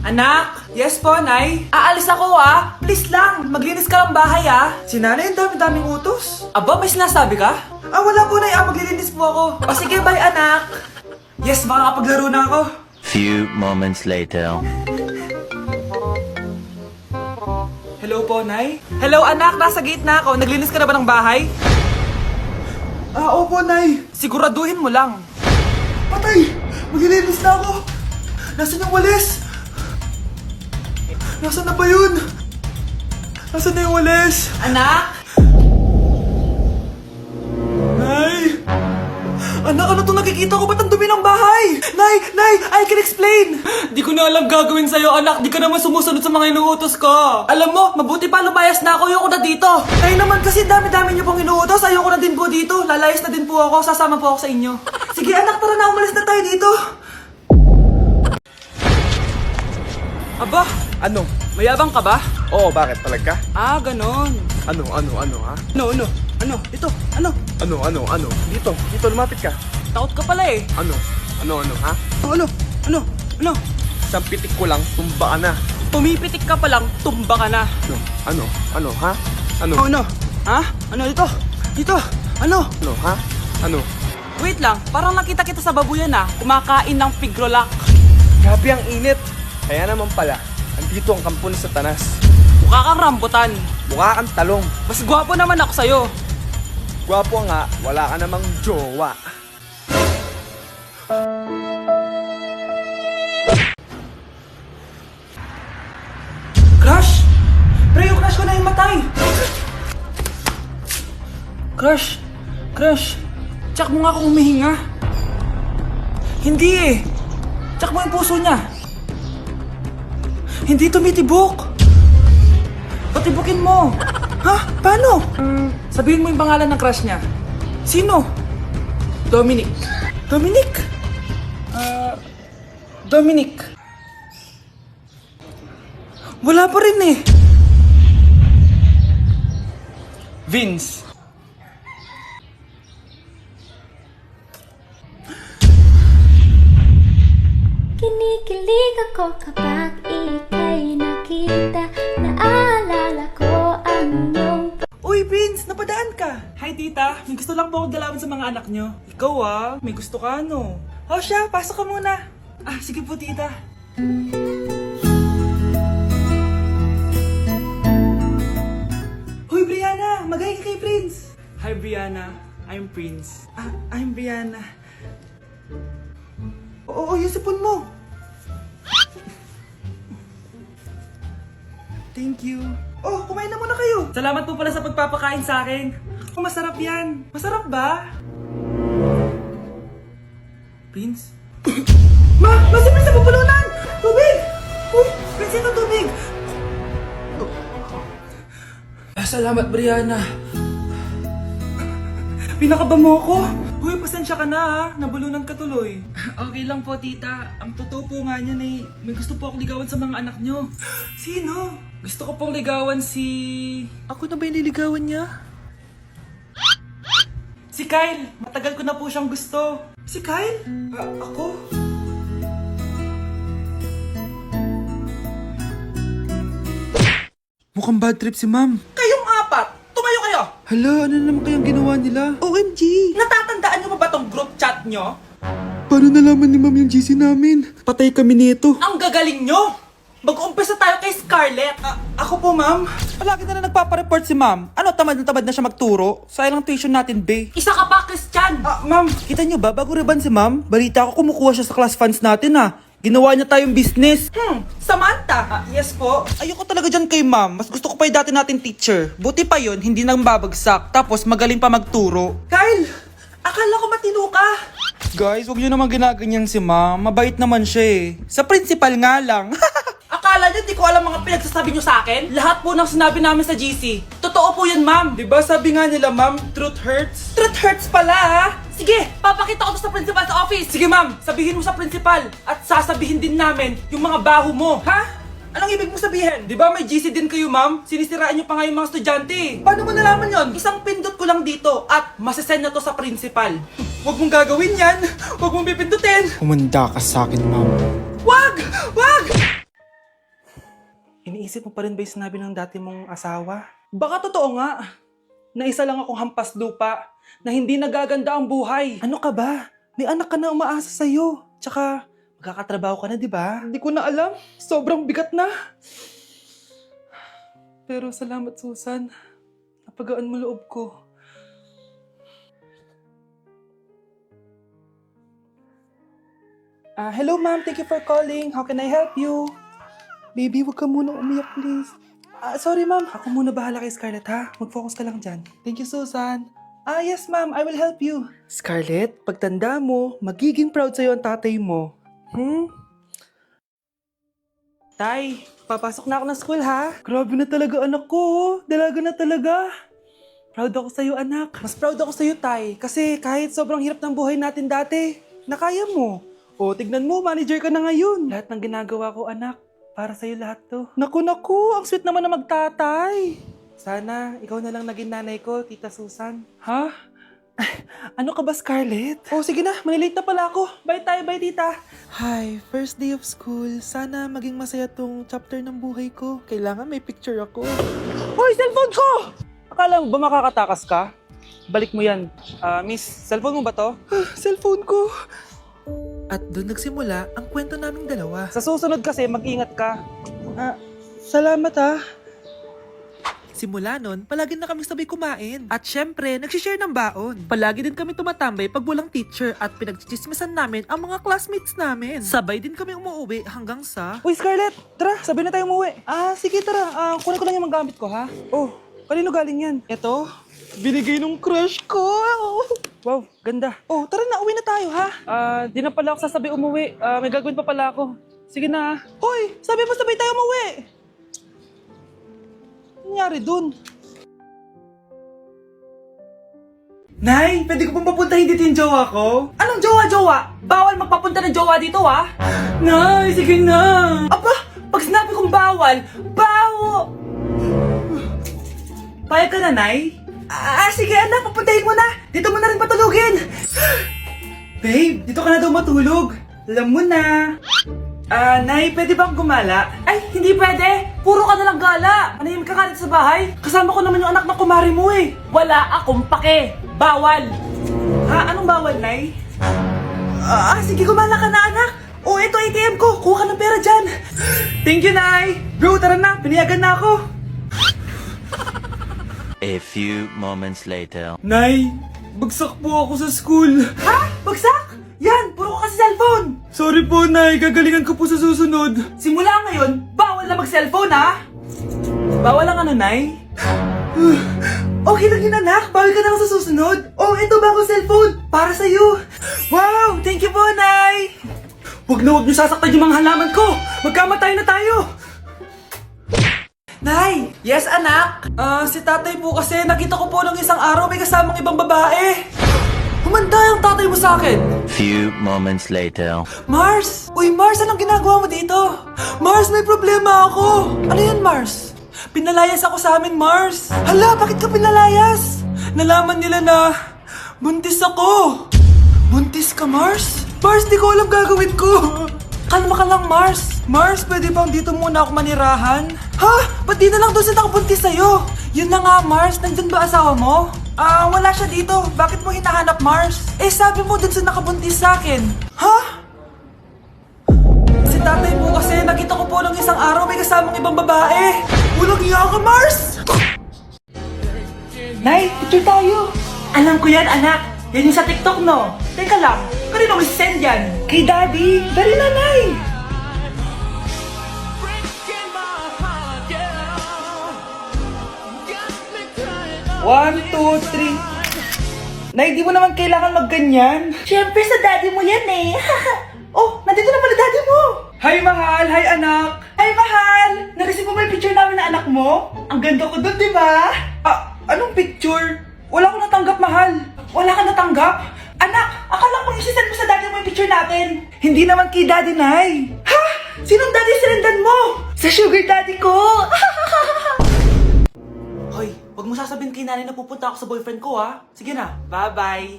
Anak! Yes po, Nay? Aalis ako Please lang, maglinis ka ng bahay Si Nanay, ang dami-daming utos. Aba, may sinasabi ka? Wala po, Nay. Maglilinis po ako. O sige, bye, anak. Yes, makakapaglaro na ako. Few moments later. Hello po, Nay? Hello, anak. Nasa gate na ako. Naglinis ka na ba ng bahay? Opo, Nay. Siguraduhin mo lang. Patay! Maglilinis na ako. Nasaan yung walis? Nasaan na ba yun? Nasaan na yung walis? Anak? Nay! Anak, ano itong nakikita ko? Ba't ang dumi ng bahay? Nay! I can explain! Di ko na alam gagawin sa'yo, anak. Di ka naman sumusunod sa mga inuutos ko. Alam mo, mabuti pa lumayas na ako. Ayoko na dito. Kayo naman kasi dami-dami niyo pong inuutos. Ayoko na din po dito. Lalayas na din po ako. Sasama po ako sa inyo. Sige, anak, tara na. Umalis na tayo dito. Aba, Ano? mayabang ka ba? Oo, bakit? Talaga? Ganon. Ano, ha? Ano? Ito, ano? Ano? Dito, lumapit ka. Takot ka pala Ano, ha? Ano? Isang pitik ko lang, tumba ka na. Pumipitik ka pa lang, tumba ka na. Ano, ha? Ano, Ha? Ano ito? Dito? Ano? ha? Ano? Wait lang, parang nakita kita sa babuyan kumakain ng pigrolak. Grabe ang init. Kaya naman pala, andito ang kampo ng Satanas. Mukha kang rambutan. Mukha kang talong. Mas gwapo naman ako sa'yo. Gwapo nga, wala ka namang jowa. Crush! Pre, yung crush ko na yung matay! Crush! Tsak mo nga kung humihinga. Hindi Tsak mo yung puso niya. Hindi tumitibok. Patibukin mo. Ha? Paano? Sabihin mo yung pangalan ng crush niya. Sino? Dominic. Dominic. Wala pa rin Vince. Kinikilig ako kapag ika'y nakita. Naalala ko ang iyong Uy, Vince! Napadaan ka! Hi, tita. May gusto lang po akong dalawin sa mga anak nyo. Ikaw may gusto ka siya, pasok ka muna. Sige po, tita. Hoy, Brianna! Magay ka kay Prince! Hi, Brianna. I'm Prince. I'm Brianna. Oo, yung sipon mo. Thank you. Kumain na muna kayo. Salamat po pala sa pagpapakain sa akin. Masarap yan. Masarap ba? Prince? Si Prince na pupulunan! Tubig! Uy, Prince, ito tubig! Salamat, Brianna. Pinakaba mo ako. Uy, pasensya ka na Nabulunan ka tuloy. Okay lang po, tita. Ang totoo po nga niyan may gusto po akong ligawan sa mga anak nyo. Sino? Gusto ko pong ligawan Ako na ba yung niligawan niya? Si Kyle. Matagal ko na po siyang gusto. Si Kyle? Ako? Mukhang bad trip si ma'am. Kayong apat! Tumayo kayo! Hala, ano naman kayang ginawa nila? OMG! Natatandaan niyo ba tong group chat nyo? Paano nalaman ni ma'am yung GC namin? Patay kami nito. Ang gagaling nyo! Mag-umpisa tayo kay Scarlett. Ako po, ma'am. Palagi na nagpapareport si ma'am. Tamad na siya magturo? Sayang tuition natin, be. Isa ka pa, Christian! Ma'am, kita niyo ba, bago reban si ma'am, balita ko kumukuha siya sa class funds natin, Ginawa niya tayong business. Samantha! Yes po. Ayoko talaga dyan kay ma'am. Mas gusto ko pa yung dati natin teacher. Buti pa yun, hindi nang babagsak. Tapos magaling pa magturo. Kyle! Akala ko matino ka. Guys, huwag niyo naman ginaganyan si ma'am. Mabait naman siya Sa principal nga lang. Akala niyo, di ko alam mga pinagsasabi niyo sa akin? Lahat po ng sinabi namin sa GC. Totoo po yan, ma'am. Diba sabi nga nila, ma'am, truth hurts? Truth hurts pala, Sige, papakita ko to sa principal sa office. Sige, ma'am, sabihin mo sa principal. At sasabihin din namin yung mga baho mo. Ha? Anong ibig mo sabihin? Di ba may GC din kayo, ma'am? Sinisiraan niyo pa nga yung mga estudyante. Paano mo nalaman yon? Isang pindot ko lang dito at masasend na to sa principal. Huwag mong gagawin yan. Huwag mong pipindutin. Humanda ka sa akin, ma'am. Wag! iniisip mo pa rin ba yung sinabi ng dati mong asawa? Baka totoo nga, na isa lang akong hampas lupa, na hindi nagaganda ang buhay. Ano ka ba? May anak ka na umaasa sa'yo. Tsaka, magkakatrabaho ka na, di ba? Hindi ko na alam. Sobrang bigat na. Pero salamat, Susan. Napagaan mo loob ko. Hello ma'am, thank you for calling. How can I help you? Baby, wag ka muna umiyak, please. Sorry ma'am, ako muna bahala kay Scarlett ha. Mag-focus ka lang dyan. Thank you, Susan. Yes ma'am, I will help you. Scarlett, pagtanda mo, magiging proud sa'yo ang tatay mo. Tay, papasok na ako ng school ha. Grabe na talaga anak ko, oh. Dalaga na talaga. Proud ako sa'yo anak. Mas proud ako sa'yo tay, kasi kahit sobrang hirap ng buhay natin dati, nakaya mo. O, tignan mo, manager ka na ngayon. Lahat ng ginagawa ko anak, para sa'yo lahat to. Naku, ang sweet naman na magtatay. Sana, ikaw na lang naging nanay ko, Tita Susan. Ha? Ano ka ba, Scarlett? Oh, sige na, manilate na pala ako. Bye tayo, bye tita. Hi, first day of school. Sana maging masaya tong chapter ng buhay ko. Kailangan may picture ako. Hoy, cellphone ko! Akala mo ba makakatakas ka? Balik mo yan. Miss, cellphone mo ba to? Cellphone ko. At doon nagsimula ang kwento naming dalawa. Sa susunod kasi, mag-ingat ka. Salamat ha. Simula nun, palagi na kami sabay kumain. At syempre, nagsishare ng baon. Palagi din kami tumatambay pag walang teacher at pinagchichismisan namin ang mga classmates namin. Sabay din kami umuwi hanggang sa... Uy, Scarlett! Tara, sabay na tayo umuwi. Sige tara. Kunin ko lang yung mga gamit ko, ha? Oh, kanino galing yan? Eto, binigay nung crush ko. Wow, ganda. Oh, tara na, uwi na tayo, ha? Di na pala ako sasabay umuwi. May gagawin pa pala ako. Sige na. Hoy, sabi mo sabay tayo umuwi. Nangyari dun? Nay, pwede ko pong papuntahin dito yung jowa ko? Anong jowa-jowa? Bawal magpapunta ng jowa dito, ha? Nay, sige na. Aba, pag sinabi kong bawal, Payag ka na, Nay? Sige anak, papuntahin mo na. Dito mo na rin patulugin. Babe, dito ka na daw matulog. Alam mo na. Nay, pwede bang gumala? Ay, hindi pwede. Puro ka nalang gala. Ano yung kakalit sa bahay? Kasama ko naman yung anak ng kumari mo eh. Wala akong pake. Bawal. Anong bawal, Nay? Sige, gumala ka na, anak. Ito ATM ko. Kuha ka ng pera dyan. Thank you, Nay. Bro, tara na. Pinayagan na ako. A few moments later. Nay, bagsak po ako sa school. Ha? Bagsak? Yan, puro ka kasi cellphone. Sorry po, Nay. Gagalingan ko po sa susunod. Simula ngayon, bawal na mag-cellphone, ha? Bawal ang ano, Nay? Okay lang yun, anak. Bawal ka na ako sa susunod. Ito bagong cellphone. Para sa'yo. Wow, thank you po, Nay. Huwag niyo sasaktan yung mga halaman ko. Magkamatay na tayo. Nay! Yes, anak? Si tatay po kasi nakita ko po nung isang araw may kasamang ibang babae. Humanda yung tatay mo sa akin. Few moments later. Mars! Uy, Mars, anong ginagawa mo dito? Mars, may problema ako. Ano yan, Mars? Pinalayas ako sa amin, Mars. Hala, bakit ka pinalayas? Nalaman nila na buntis ako. Buntis ka, Mars? Mars, di ko alam gagawin ko. Kalma ka lang, Mars. Mars, pwede bang dito muna ako manirahan? Ha? Ba't di na lang doon sa nakabuntis sa'yo? Yun na nga, Mars. Nandun ba asawa mo? Wala siya dito. Bakit mo hinahanap, Mars? Sabi mo dun sa nakabuntis sa'kin. Ha? Si tatay po kasi nakita ko po nung isang araw may kasamang ibang babae. Walang iya ka, Mars! Nay, picture tayo. Alam ko yan, anak. Yan yung sa TikTok, no? Teka lang, kanino mo send yan? Kay Daddy. Dali na, Nay. One, two, three. Nay, di mo naman kailangan magganyan. Siyempre sa daddy mo yan eh. Nandito na pala daddy mo. Hi, mahal. Hi, anak. Hi, mahal. Nareceive mo ba yung picture namin na anak mo? Ang ganda ko dun, di ba? Anong picture? Wala ko natanggap, mahal. Wala ka natanggap? Anak, akala ko isisend mo sa daddy mo yung picture natin. Hindi naman kay daddy, Nay. Ha? Sinong daddy sinendan mo? Sa sugar daddy ko. Hoy, wag mo sasabihin kay nanay na pupunta ako sa boyfriend ko, ha? Sige na, bye-bye.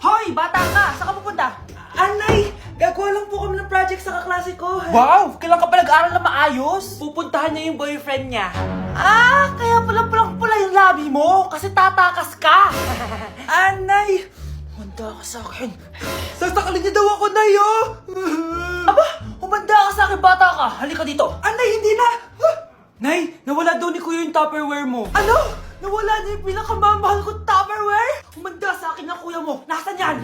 Hoy, bata ka! Saan ka pupunta? Anay, Gagawa lang po kami ng project sa kaklase ko. Wow! Kailan ka pa nag-aaral na maayos? Pupuntahan niya yung boyfriend niya. Kaya pala pula yung labi mo kasi tatakas ka. Nay! Humanda ka sa akin. Sasakalin niya daw ako, Nay, oh! Aba! Humanda ka sa akin, bata ka! Halika dito! Nay, hindi na! Nay, nawala daw ni Kuya yung Tupperware mo. Ano? Nawala niya yung pinakamamahal kong Tupperware? Humanda sa akin ng kuya mo. Nasaan yan?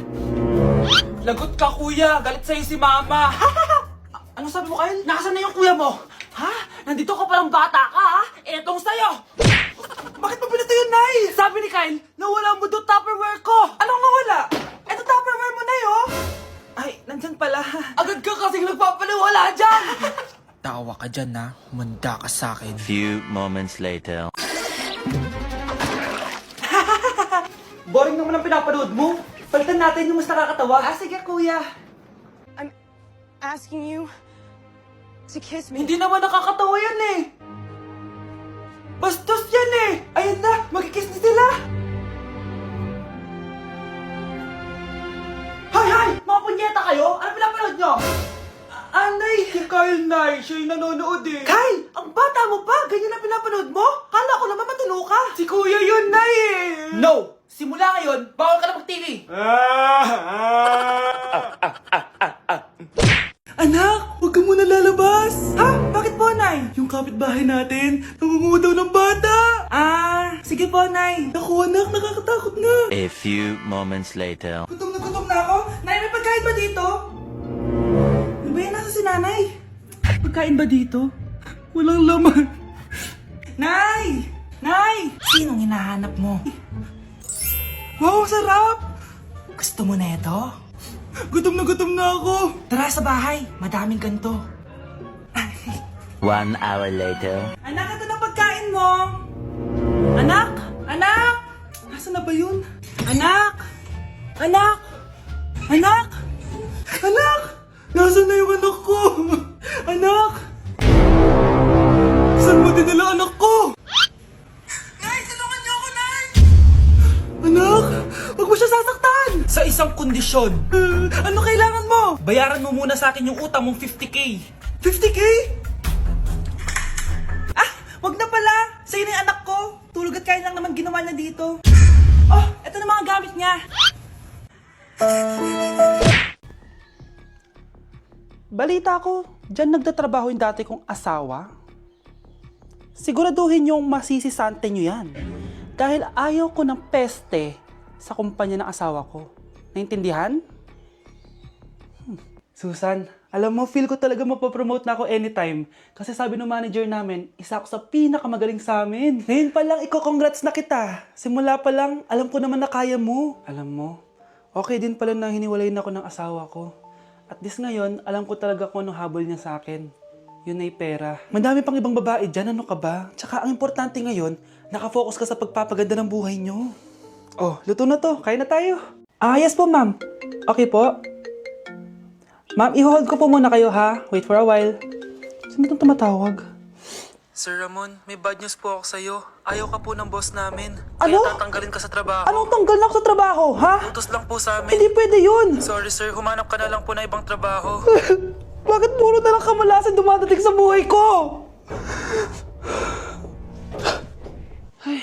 Lagot ka, kuya. Galit sa'yo si mama. Ano sabi mo, Kyle? Nasaan na yung kuya mo? Ha? Nandito ka palang bata ka, ha? Etong sa'yo. Bakit mo pinito yun, Nay? Sabi ni Kyle, nawala mo doon Tupperware ko. Anong nawala? Eto Tupperware mo, Nay, oh. Ay, nandyan pala. Agad ka kasing nagpapaliwala dyan. Tawa ka dyan, ha? Humanda ka sa akin. Few moments later. Boring naman ang pinapanood mo. Palitan natin yung mas nakakatawa. Sige, kuya. I'm asking you to kiss me. Hindi naman nakakatawa yan eh. Bastos yan eh. Ayan na, magkikiss na sila. Hay! Mga punyeta kayo? Ano pinapanood nyo? Nay, si Kyle, Nay. Siya yung nanonood eh. Kyle, ang bata mo pa? Ganyan ang pinapanood mo? Kala ko naman matino ka. Si kuya yun, Nay eh. No! Simula ngayon, bawal ka na mag-TV. Anak, huwag ka muna lalabas. Ha? Bakit po, Nay? Yung kapitbahay natin, nangunguha daw ng bata. Sige po, Nay. Naku, anak, nakakatakot na. A few moments later. Gutom na ako. Nay, may pagkain ba dito? Ano ba yan? Nasa si Nanay? Pagkain ba dito? Walang laman. Nay! Nay! Sinong hinahanap mo? Wow, sarap! Gusto mo na ito? Gutom na ako. Tara sa bahay, madaming ganito. 1 hour later. Anak, ito na pagkain mo. Anak! Anak! Nasaan na ba yun? Anak! Anak! Anak! Anak! Nasaan na yung anak ko? Anak! Saan mo dinala anak ko? Nay, tulungan niyo ako, Nay! Anak! Huwag mo siya sasaktan! Sa isang kondisyon. Ano kailangan mo? Bayaran mo muna sa akin yung utang mong 50k. 50k? Wag na pala! Sa'yo na yung anak ko! Tulog at kain lang naman ginawa niya dito. Oh, eto na mga gamit niya. Balita ko, dyan nagtatrabaho yung dati kong asawa. Siguraduhin yung masisisante nyo yan. Dahil ayaw ko ng peste sa kumpanya ng asawa ko. Naintindihan? Susan, alam mo, feel ko talaga mapapromote na ako anytime. Kasi sabi ng manager namin, isa ako sa pinakamagaling sa amin. Ngayon pa lang, congrats na kita. Simula pa lang, alam ko naman na kaya mo. Alam mo, okay din pala na hiniwalayin ako ng asawa ko. At this ngayon, alam ko talaga kung anong habol niya sa akin. Yun ay pera. Madami pang ibang babae dyan, ano ka ba? Tsaka ang importante ngayon, nakafocus ka sa pagpapaganda ng buhay nyo. Oh, luto na to. Kaya na tayo. Yes po, ma'am. Okay po. Ma'am, i-hold ko po muna kayo, ha? Wait for a while. Sino itong tumatawag? Sir Ramon, may bad news po ako sa'yo. Ayaw ka po ng boss namin. Ano? Kaya tatanggalin ka sa trabaho. Anong tanggal na ako sa trabaho, ha? Utos lang po sa amin. Hindi pwede yun. Sorry sir, humanap ka na lang po na ibang trabaho. Bakit puro na lang kamalasan dumadating sa buhay ko? Ay.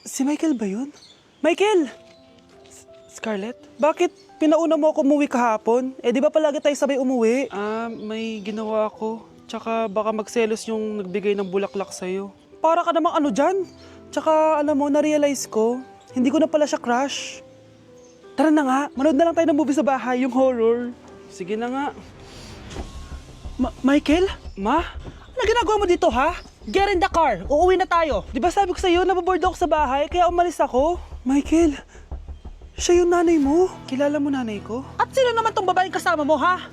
Si Michael ba yun? Michael! Scarlett? Bakit pinauna mo ako umuwi kahapon? Di ba palagi tayo sabay umuwi? May ginawa ako. Tsaka baka magselos yung nagbigay ng bulaklak sa'yo. Para ka namang ano dyan? Tsaka alam mo, na-realize ko, hindi ko na pala siya crush. Tara na nga, manood na lang tayo ng movie sa bahay, yung horror. Sige na nga. Michael? Ma? Ano ginagawa mo dito, ha? Get in the car, uuwi na tayo. Di ba sabi ko sa'yo, nababoard ako sa bahay, kaya umalis ako? Michael, siya yung nanay mo. Kilala mo nanay ko? At sino naman tong babaeng kasama mo, ha?